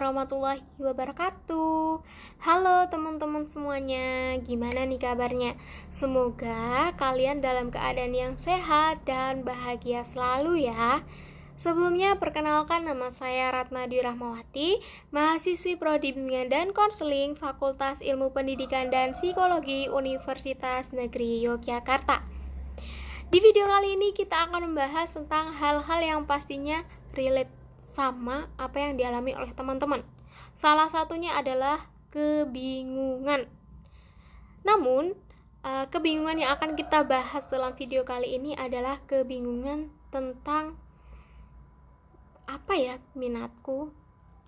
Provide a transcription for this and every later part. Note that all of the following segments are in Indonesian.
warahmatullahi wabarakatuh. Halo teman-teman semuanya, gimana nih kabarnya? Semoga kalian dalam keadaan yang sehat dan bahagia selalu ya. Sebelumnya perkenalkan, nama saya Ratna Dwi Rahmawati, mahasiswi Prodi Bimbingan dan Konseling Fakultas Ilmu Pendidikan dan Psikologi Universitas Negeri Yogyakarta. Di video kali ini kita akan membahas tentang hal-hal yang pastinya relate sama apa yang dialami oleh teman-teman. Salah satunya adalah kebingungan. Namun, kebingungan yang akan kita bahas dalam video kali ini adalah kebingungan tentang apa ya minatku,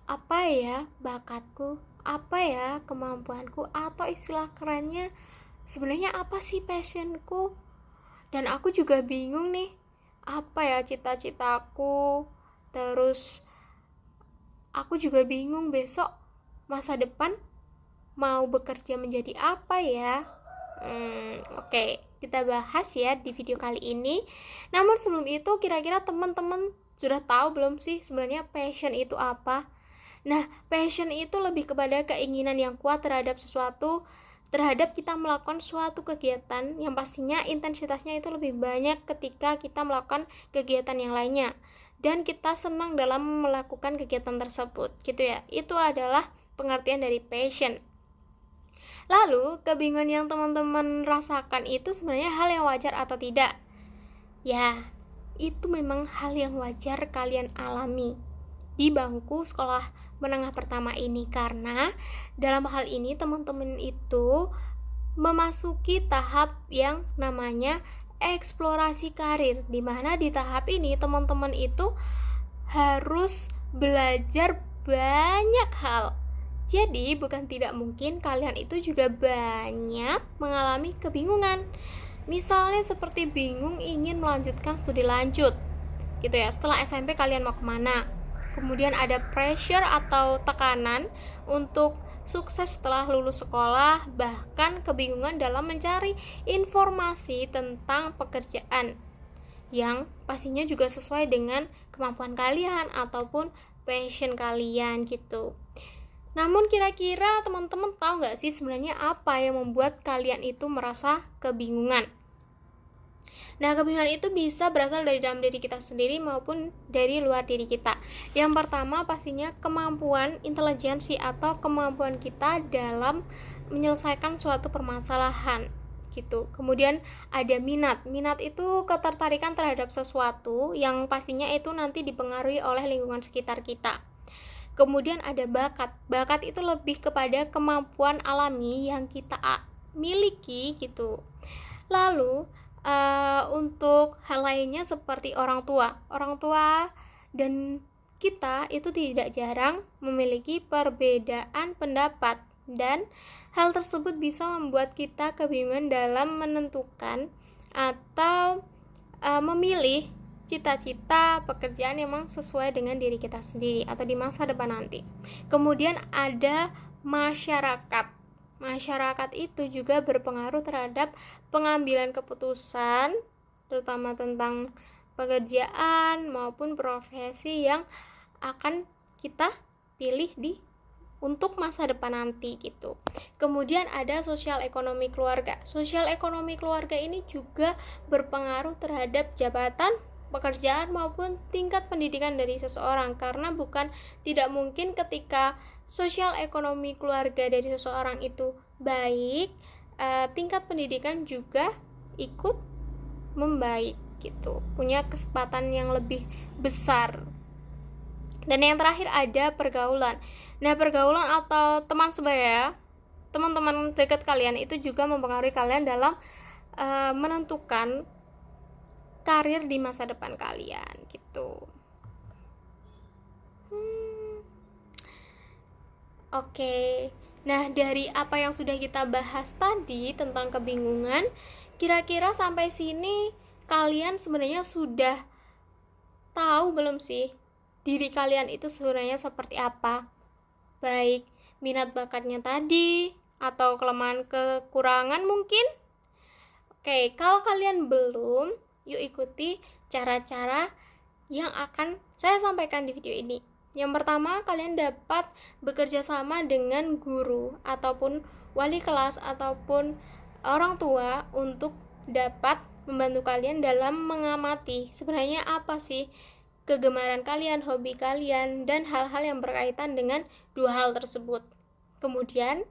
apa ya bakatku, apa ya kemampuanku, atau istilah kerennya sebenarnya apa sih passionku. Dan aku juga bingung nih, apa ya cita-citaku. Terus aku juga bingung besok masa depan mau bekerja menjadi apa ya. Oke, kita bahas ya di video kali ini. Namun sebelum itu, kira-kira teman-teman sudah tahu belum sih sebenarnya passion itu apa? Nah, passion itu lebih kepada keinginan yang kuat terhadap sesuatu, terhadap kita melakukan suatu kegiatan yang pastinya intensitasnya itu lebih banyak ketika kita melakukan kegiatan yang lainnya, dan kita senang dalam melakukan kegiatan tersebut gitu ya. Itu adalah pengertian dari passion. Lalu, kebingungan yang teman-teman rasakan itu sebenarnya hal yang wajar atau tidak? Ya, itu memang hal yang wajar kalian alami di bangku sekolah menengah pertama ini, karena dalam hal ini teman-teman itu memasuki tahap yang namanya eksplorasi karir, di mana di tahap ini teman-teman itu harus belajar banyak hal. Jadi bukan tidak mungkin kalian itu juga banyak mengalami kebingungan. Misalnya seperti bingung ingin melanjutkan studi lanjut gitu ya, setelah SMP kalian mau kemana. Kemudian ada pressure atau tekanan untuk sukses setelah lulus sekolah, bahkan kebingungan dalam mencari informasi tentang pekerjaan yang pastinya juga sesuai dengan kemampuan kalian ataupun passion kalian gitu. Namun kira-kira teman-teman tahu nggak sih sebenarnya apa yang membuat kalian itu merasa kebingungan? Nah, kebingungan itu bisa berasal dari dalam diri kita sendiri maupun dari luar diri kita. Yang pertama pastinya kemampuan intelijensi atau kemampuan kita dalam menyelesaikan suatu permasalahan gitu. Kemudian ada minat. Minat itu ketertarikan terhadap sesuatu yang pastinya itu nanti dipengaruhi oleh lingkungan sekitar kita. Kemudian ada bakat. Bakat itu lebih kepada kemampuan alami yang kita miliki gitu. Lalu untuk hal lainnya seperti orang tua dan kita itu tidak jarang memiliki perbedaan pendapat, dan hal tersebut bisa membuat kita kebingungan dalam menentukan atau memilih cita-cita pekerjaan yang memang sesuai dengan diri kita sendiri atau di masa depan nanti. Kemudian ada masyarakat. Masyarakat itu juga berpengaruh terhadap pengambilan keputusan, terutama tentang pekerjaan maupun profesi yang akan kita pilih untuk masa depan nanti gitu. Kemudian ada sosial ekonomi keluarga. Sosial ekonomi keluarga ini juga berpengaruh terhadap jabatan, pekerjaan maupun tingkat pendidikan dari seseorang, karena bukan tidak mungkin ketika sosial ekonomi keluarga dari seseorang itu baik, tingkat pendidikan juga ikut membaik gitu, punya kesempatan yang lebih besar. Dan yang terakhir ada pergaulan. Nah, pergaulan atau teman sebaya, teman-teman dekat kalian itu juga mempengaruhi kalian dalam menentukan karir di masa depan kalian gitu. Oke, nah dari apa yang sudah kita bahas tadi tentang kebingungan, kira-kira sampai sini kalian sebenarnya sudah tahu belum sih diri kalian itu sebenarnya seperti apa? Baik minat bakatnya tadi atau kelemahan kekurangan mungkin? Oke, kalau kalian belum, yuk ikuti cara-cara yang akan saya sampaikan di video ini. Yang pertama, kalian dapat bekerja sama dengan guru ataupun wali kelas ataupun orang tua untuk dapat membantu kalian dalam mengamati sebenarnya apa sih kegemaran kalian, hobi kalian, dan hal-hal yang berkaitan dengan dua hal tersebut. Kemudian,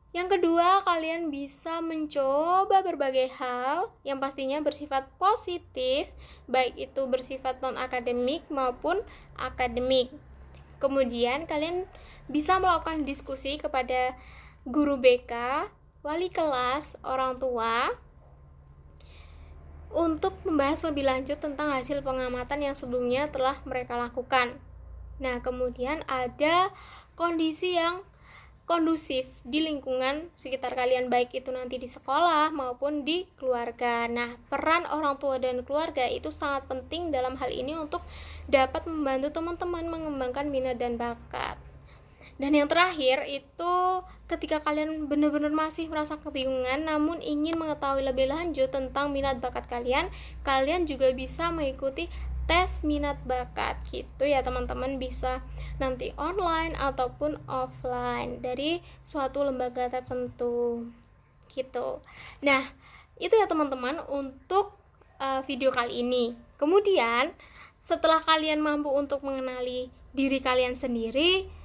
yang kedua, kalian bisa mencoba berbagai hal yang pastinya bersifat positif, baik itu bersifat non-akademik maupun akademik. Kemudian, kalian bisa melakukan diskusi kepada guru BK, wali kelas, orang tua, untuk membahas lebih lanjut tentang hasil pengamatan yang sebelumnya telah mereka lakukan. Nah, kemudian ada kondisi yang kondusif di lingkungan sekitar kalian, baik itu nanti di sekolah maupun di keluarga. Nah, peran orang tua dan keluarga itu sangat penting dalam hal ini untuk dapat membantu teman-teman mengembangkan minat dan bakat. Dan yang terakhir itu ketika kalian benar-benar masih merasa kebingungan namun ingin mengetahui lebih lanjut tentang minat bakat kalian, kalian juga bisa mengikuti tes minat bakat gitu ya teman-teman, bisa nanti online ataupun offline dari suatu lembaga tertentu gitu. Nah, itu ya teman-teman untuk video kali ini. Kemudian setelah kalian mampu untuk mengenali diri kalian sendiri,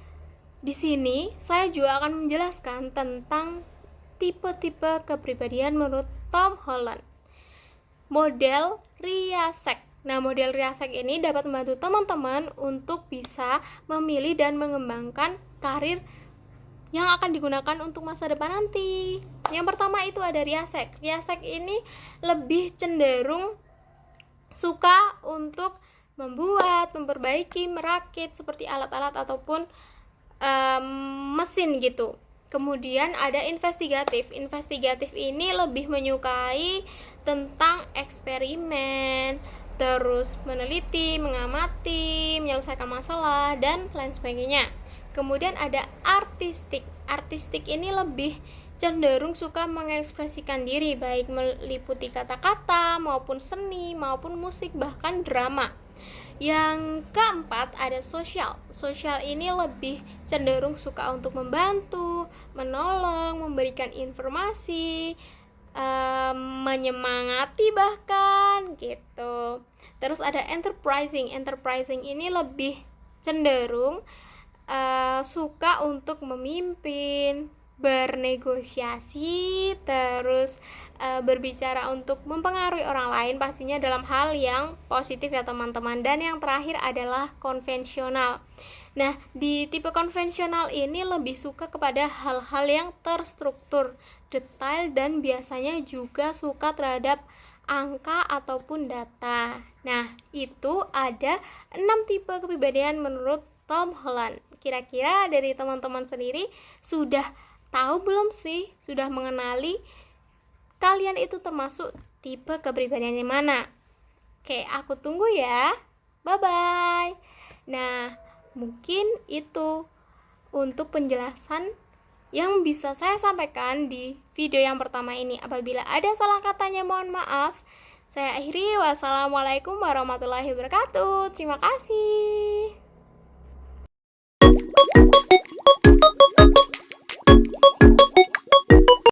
di sini saya juga akan menjelaskan tentang tipe-tipe kepribadian menurut Tom Holland. Model Riasek. Nah, model Riasek ini dapat membantu teman-teman untuk bisa memilih dan mengembangkan karir yang akan digunakan untuk masa depan nanti. Yang pertama itu ada Riasek. Riasek ini lebih cenderung suka untuk membuat, memperbaiki, merakit seperti alat-alat ataupun mesin gitu. Kemudian ada investigatif. Investigatif ini lebih menyukai tentang eksperimen, terus meneliti, mengamati, menyelesaikan masalah, dan lain sebagainya. Kemudian ada artistik. Artistik ini lebih cenderung suka mengekspresikan diri, baik meliputi kata-kata, maupun seni, maupun musik, bahkan drama. Yang keempat ada sosial. Sosial ini lebih cenderung suka untuk membantu, menolong, memberikan informasi, menyemangati bahkan gitu. Terus ada enterprising. Enterprising ini lebih cenderung suka untuk memimpin, bernegosiasi, terus berbicara untuk mempengaruhi orang lain, pastinya dalam hal yang positif ya teman-teman. Dan yang terakhir adalah konvensional. Nah, di tipe konvensional ini lebih suka kepada hal-hal yang terstruktur, detail, dan biasanya juga suka terhadap angka ataupun data. Nah, itu ada 6 tipe kepribadian menurut Tom Holland. Kira-kira dari teman-teman sendiri sudah tahu belum sih? Sudah mengenali kalian itu termasuk tipe kepribadian yang mana? Oke, aku tunggu ya. Bye-bye. Nah, mungkin itu untuk penjelasan yang bisa saya sampaikan di video yang pertama ini. Apabila ada salah katanya, mohon maaf. Saya akhiri. Wassalamualaikum warahmatullahi wabarakatuh. Terima kasih.